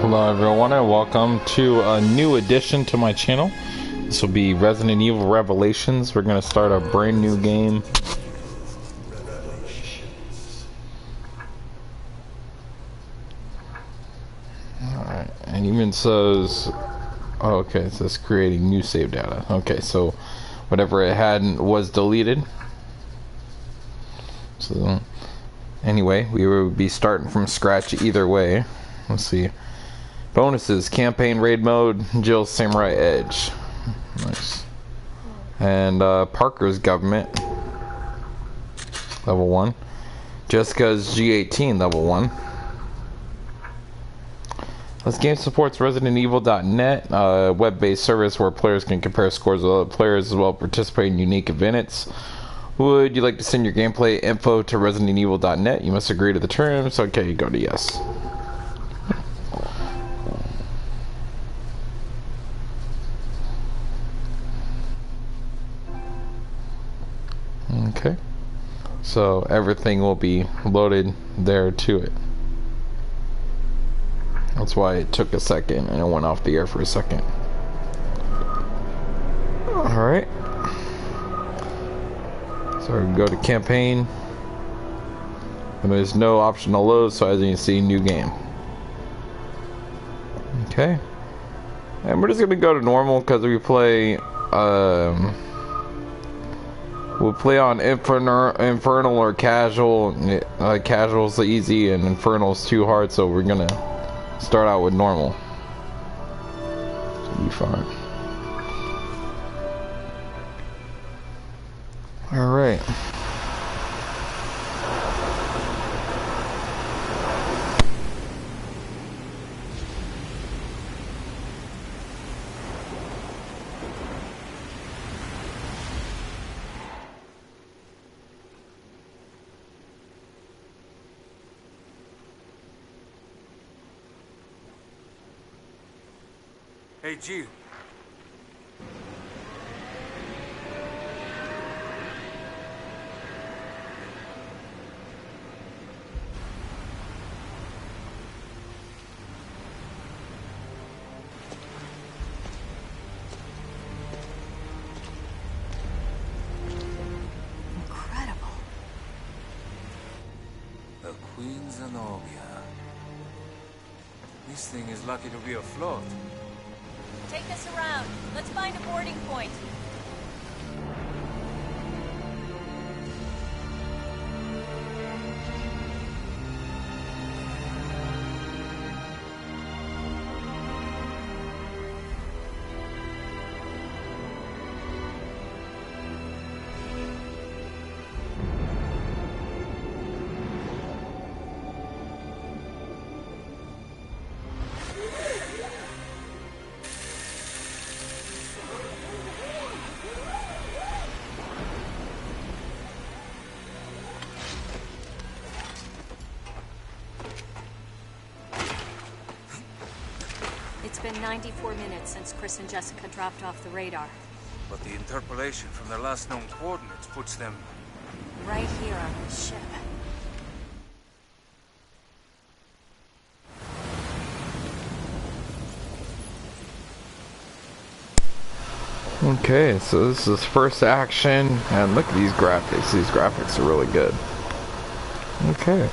Hello everyone and welcome to a new addition to my channel. This will be Resident Evil Revelations. We're going to start a brand new game. Alright, and even says, oh, okay, it says creating new save data. Okay, so whatever it had was deleted. So anyway, we will be starting from scratch either way. Let's see. Bonuses, campaign raid mode, Jill's Samurai Edge. Nice. And Parker's government, level 1. Jessica's G18, level 1. This game supports ResidentEvil.net, a web-based service where players can compare scores with other players as well as participate in unique events. Would you like to send your gameplay info to ResidentEvil.net? You must agree to the terms. Okay, you go to yes. Okay, so everything will be loaded there to it. That's why it took a second and it went off the air for a second. Alright, so we go to campaign and there's no optional load, so as you can see, new game. Okay, and we're just gonna go to normal because we play we'll play on Infernal or Casual. Casual's easy and Infernal's too hard, so we're gonna start out with normal. Should be fine. Alright. Hey, Jill. Incredible. The Queen Zenobia. This thing is lucky to be afloat. Take us around. Let's find a boarding point. It's been 94 minutes since Chris and Jessica dropped off the radar. But the interpolation from their last known coordinates puts them Right here on this ship. Okay, so this is first action, and look at these graphics. These graphics are really good. Okay.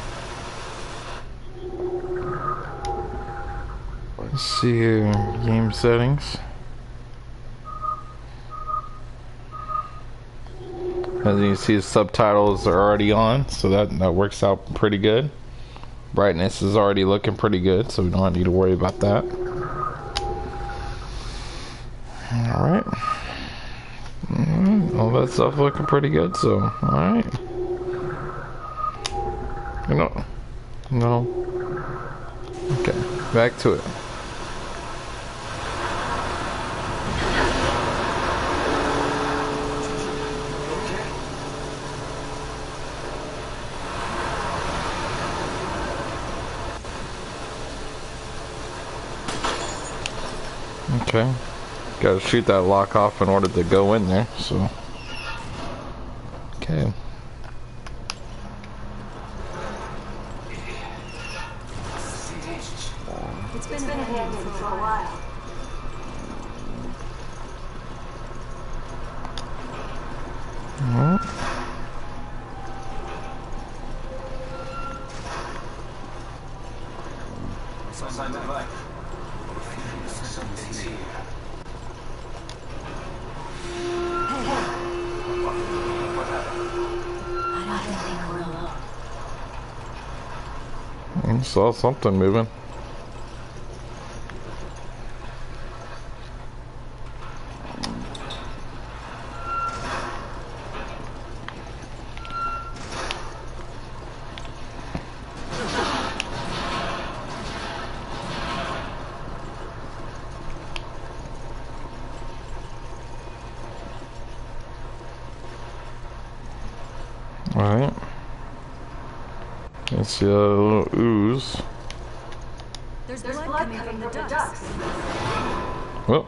Let's see here, game settings. As you can see, the subtitles are already on, so that works out pretty good. Brightness is already looking pretty good, so we don't need to worry about that. Alright. All that stuff looking pretty good, so alright. No. Okay, back to it. Okay. Gotta shoot that lock off in order to go in there, so. Okay. It's been abandoned for a while. Signs of life. I saw something moving. Alright. Let's see a little ooze. There's blood coming from the ducks. Well.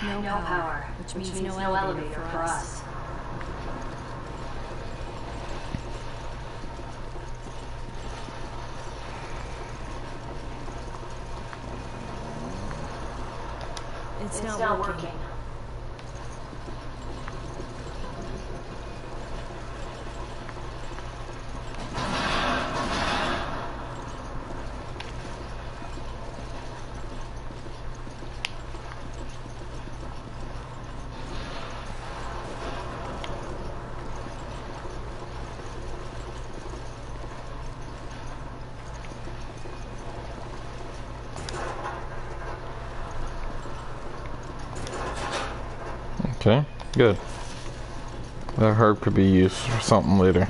No power, which means no elevator for us. It's not working. Okay, good. That herb could be used for something later.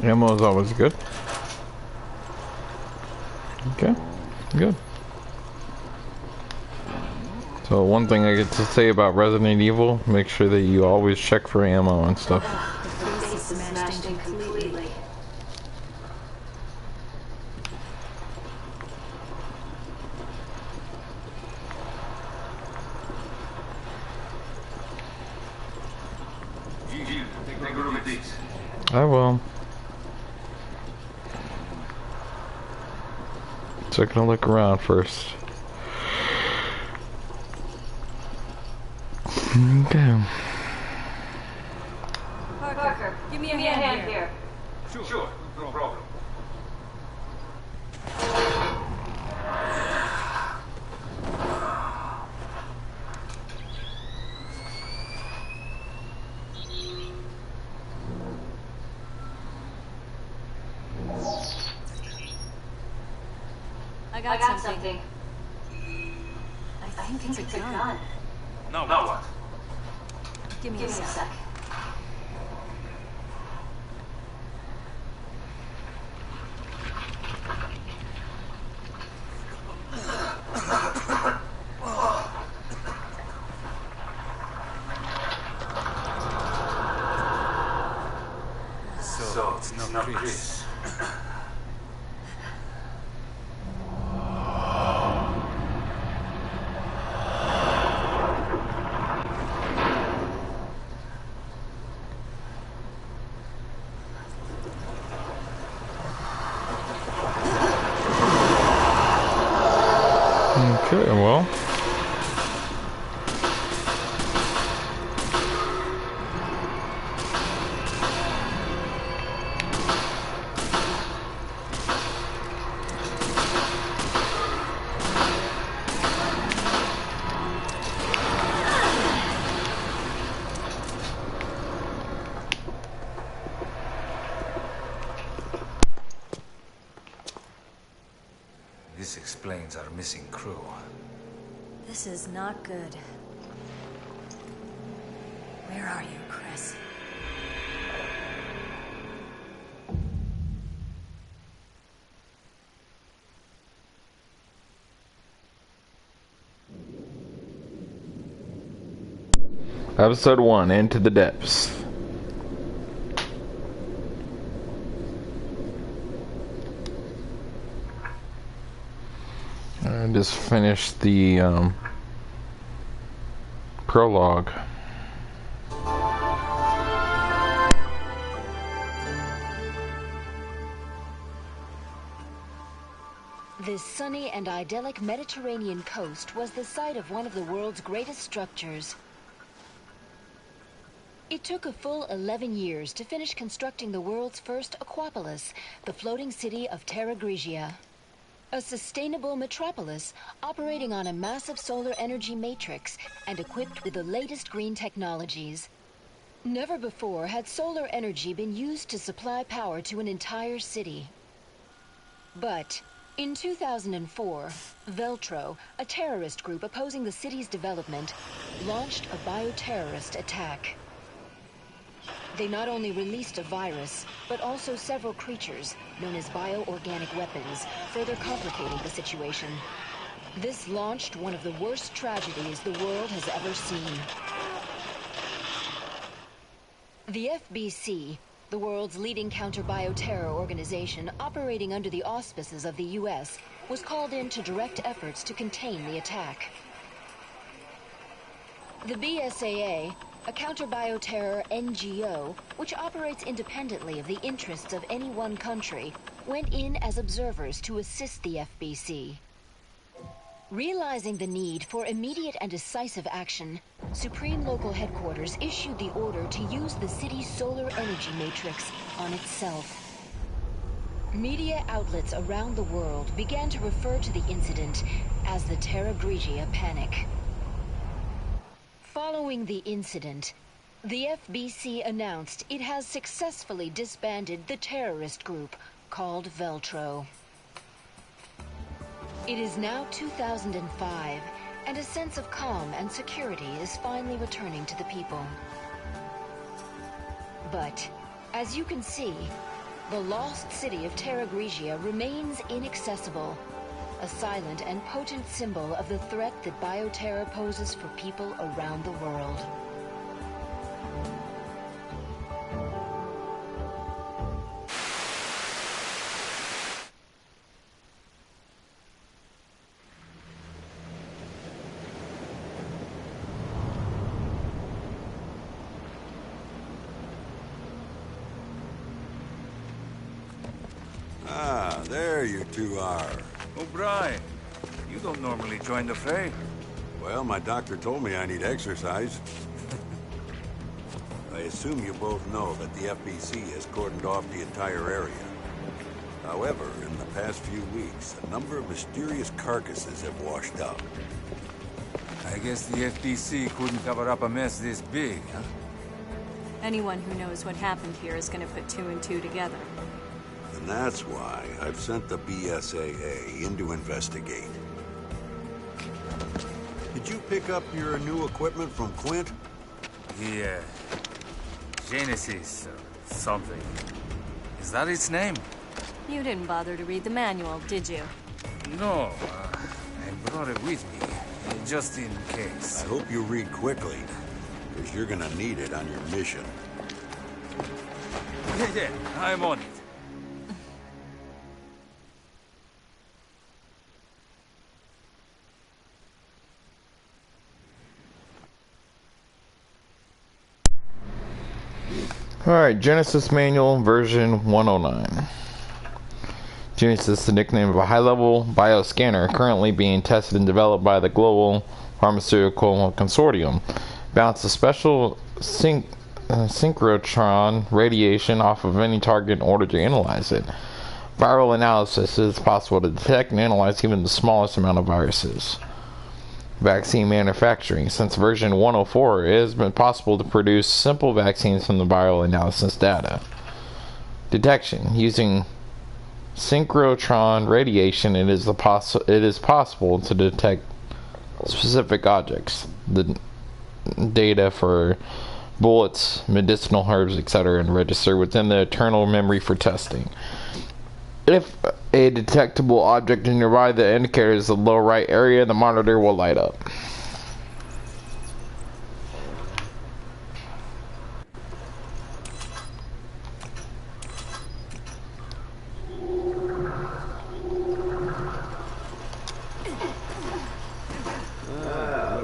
Ammo is always good. Okay, good. So one thing I get to say about Resident Evil, make sure that you always check for ammo and stuff. The face is smashed in completely. Take a look at these. I will. Taking a look around first. Okay. Parker, give me a hand here. Sure, no problem. I got something. I think it's a gun. Now what? Give me a sec. So it's not Chris. Okay, well. This explains our missing crew. This is not good. Where are you, Chris? us. Episode 1, Into the Depths. I just finished the prologue. This sunny and idyllic Mediterranean coast was the site of one of the world's greatest structures. It took a full 11 years to finish constructing the world's first aquapolis, the floating city of Terra Grigia. A sustainable metropolis operating on a massive solar energy matrix and equipped with the latest green technologies. Never before had solar energy been used to supply power to an entire city. But in 2004, Veltro, a terrorist group opposing the city's development, launched a bioterrorist attack. They not only released a virus, but also several creatures, known as bioorganic weapons, further complicating the situation. This launched one of the worst tragedies the world has ever seen. The FBC, the world's leading counter-bioterror organization operating under the auspices of the US, was called in to direct efforts to contain the attack. The BSAA, a counter-bioterror NGO, which operates independently of the interests of any one country, went in as observers to assist the FBC. Realizing the need for immediate and decisive action, Supreme Local Headquarters issued the order to use the city's solar energy matrix on itself. Media outlets around the world began to refer to the incident as the Terra Grigia Panic. Following the incident, the FBC announced it has successfully disbanded the terrorist group called Veltro. It is now 2005, and a sense of calm and security is finally returning to the people. But, as you can see, the lost city of Terra Grigia remains inaccessible, a silent and potent symbol of the threat that bioterror poses for people around the world. Ah, there you two are. O'Brien, you don't normally join the fray. Well, my doctor told me I need exercise. I assume you both know that the FBC has cordoned off the entire area. However, in the past few weeks, a number of mysterious carcasses have washed up. I guess the FBC couldn't cover up a mess this big, huh? Anyone who knows what happened here is going to put two and two together. And that's why I've sent the BSAA in to investigate. Did you pick up your new equipment from Quint? Yeah. Genesis or something. Is that its name? You didn't bother to read the manual, did you? No, I brought it with me, just in case. I hope you read quickly, because you're gonna need it on your mission. Yeah, I'm on it. Alright, Genesis Manual version 109. Genesis is the nickname of a high-level bioscanner currently being tested and developed by the Global Pharmaceutical Consortium. Bounces special synchrotron radiation off of any target in order to analyze it. Viral analysis is possible to detect and analyze even the smallest amount of viruses. Vaccine manufacturing. Since version 104, it has been possible to produce simple vaccines from the viral analysis data. Detection. Using synchrotron radiation, it is possible to detect specific objects. The data for bullets, medicinal herbs, etc., and register within the internal memory for testing. If a detectable object is nearby that indicates the low right area, the monitor will light up.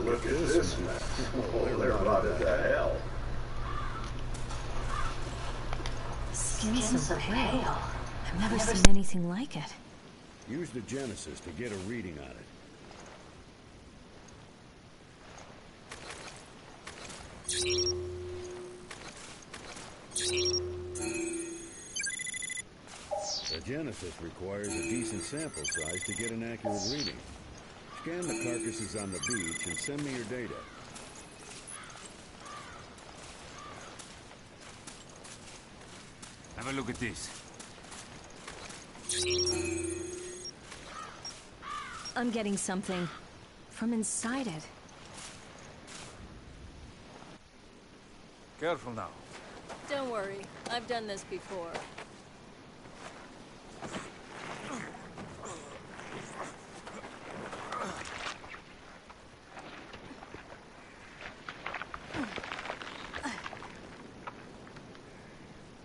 Look at this mess. What the hell? Skin so pale. I've never seen anything like it. Use the Genesis to get a reading on it. The Genesis requires a decent sample size to get an accurate reading. Scan the carcasses on the beach and send me your data. Have a look at this. I'm getting something from inside it. Careful now. Don't worry, I've done this before.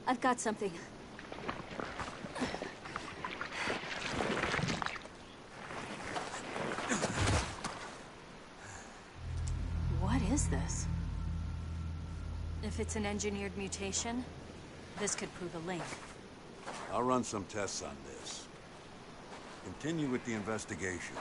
I've got something. What is this? If it's an engineered mutation, this could prove a link. I'll run some tests on this. Continue with the investigation.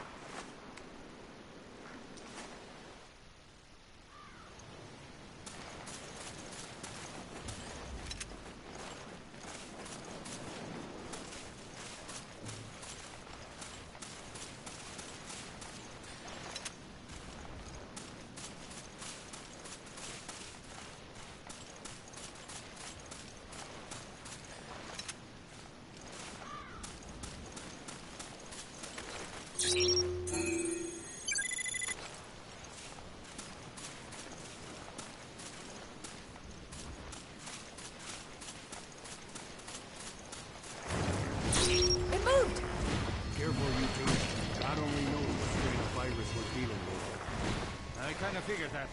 I kind of figured that.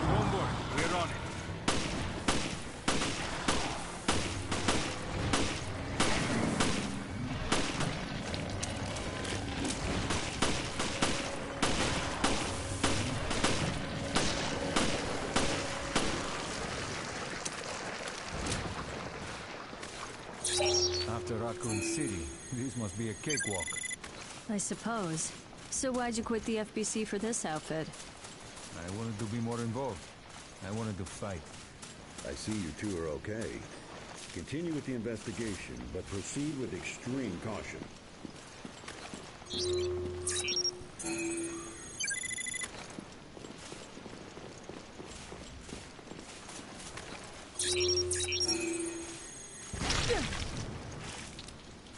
Don't worry, we're on it. After Raccoon City, this must be a cakewalk. I suppose. So why'd you quit the FBC for this outfit? I wanted to be more involved. I wanted to fight. I see you two are okay. Continue with the investigation, but proceed with extreme caution.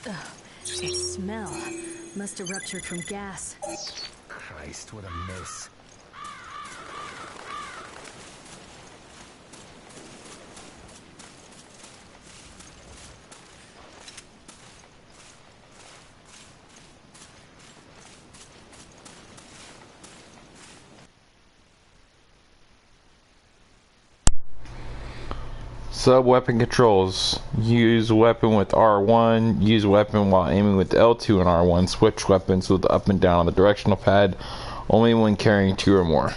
That smell must have ruptured from gas. Christ, what a mess. Sub-weapon controls. Use weapon with R1. Use weapon while aiming with L2 and R1. Switch weapons with up and down on the directional pad. Only when carrying 2 or more.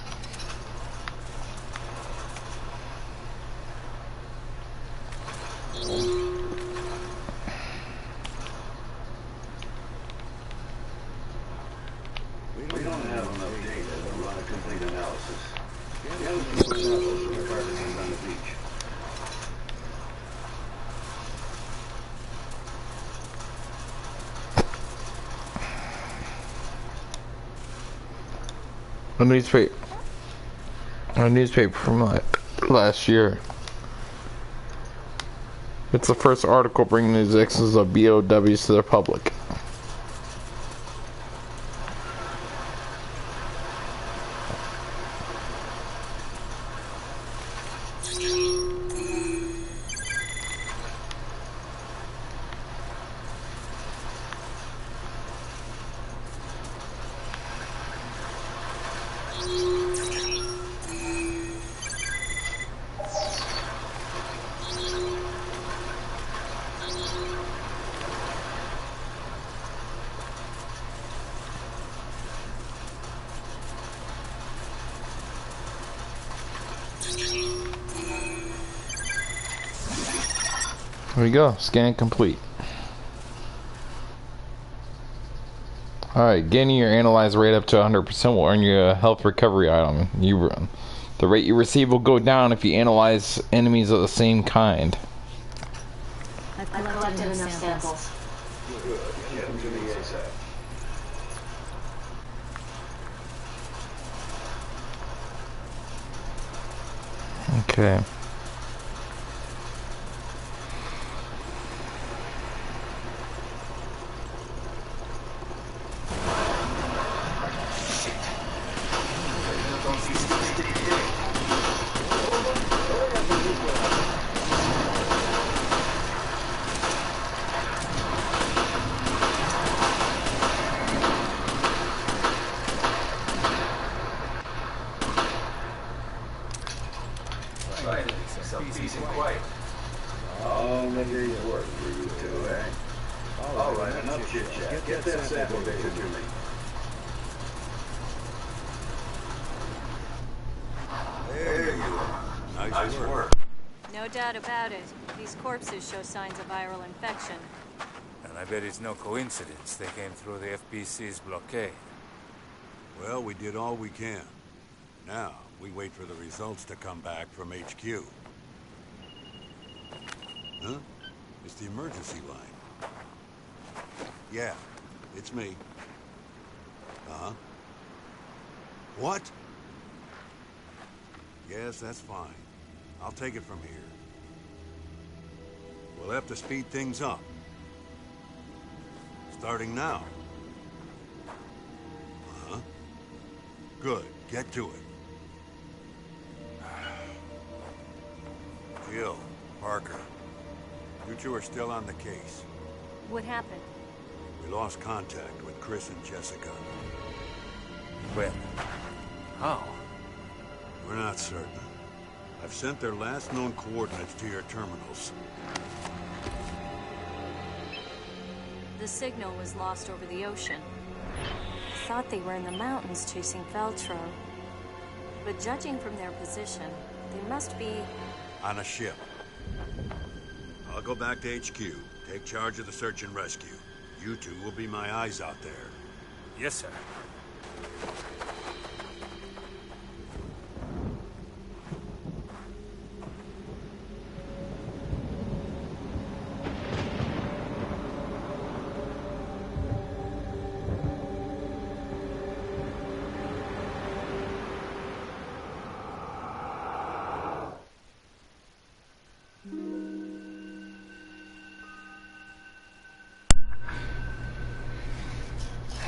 We don't have enough data to run a complete analysis. Scan the samples from the carcasses on the beach. A newspaper from last year. It's the first article bringing the existence of BOWs to the public. There we go. Scan complete. Alright, getting your analyze rate up to 100% will earn you a health recovery item. The rate you receive will go down if you analyze enemies of the same kind. I've collected enough samples. Good. Get them to me ASAP. Okay. Peace and quiet. All the day's work for you two, eh? All right, enough chit-chat. Get that sample data to me. There you are. Nice work. No doubt about it. These corpses show signs of viral infection. And I bet it's no coincidence they came through the FBC's blockade. Well, we did all we can. Now, we wait for the results to come back from HQ. Huh? It's the emergency line. Yeah, it's me. Uh-huh. What? Yes, that's fine. I'll take it from here. We'll have to speed things up. Starting now. Uh-huh. Good. Get to it. Jill, Parker, you two are still on the case. What happened? We lost contact with Chris and Jessica. When? How? We're not certain. I've sent their last known coordinates to your terminals. The signal was lost over the ocean. I thought they were in the mountains chasing Veltro. But judging from their position, they must be... on a ship. I'll go back to HQ, take charge of the search and rescue. You two will be my eyes out there. Yes, sir.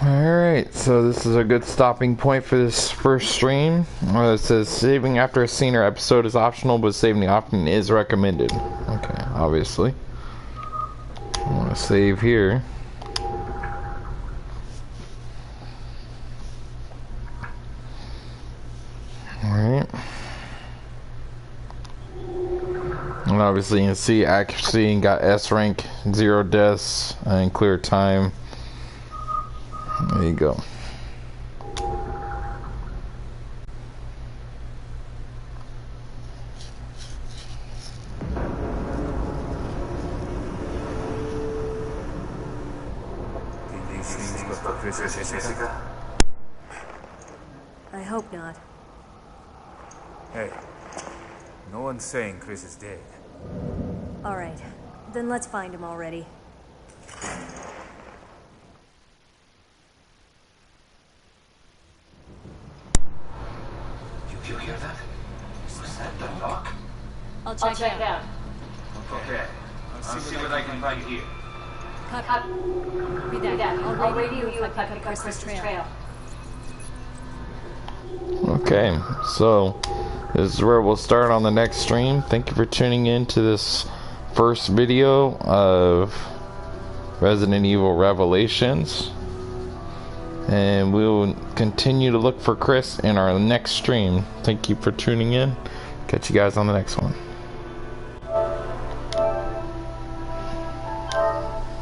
Alright, so this is a good stopping point for this first stream. It says saving after a scene or episode is optional, but saving the option is recommended. Okay, obviously. I want to save here. Alright. And obviously you can see accuracy got S rank, 0 deaths, and clear time. There you go. Jessica? I hope not. Hey, no one's saying Chris is dead. All right, then let's find him already. You hear that? Was that the lock? I'll check it out. Okay. I'll see what I can find here. Cut. Read that. I'll radio you if I pick up Chris's trail. Okay, so this is where we'll start on the next stream. Thank you for tuning in to this first video of Resident Evil Revelations. And we will continue to look for Chris in our next stream. Thank you for tuning in. Catch you guys on the next one.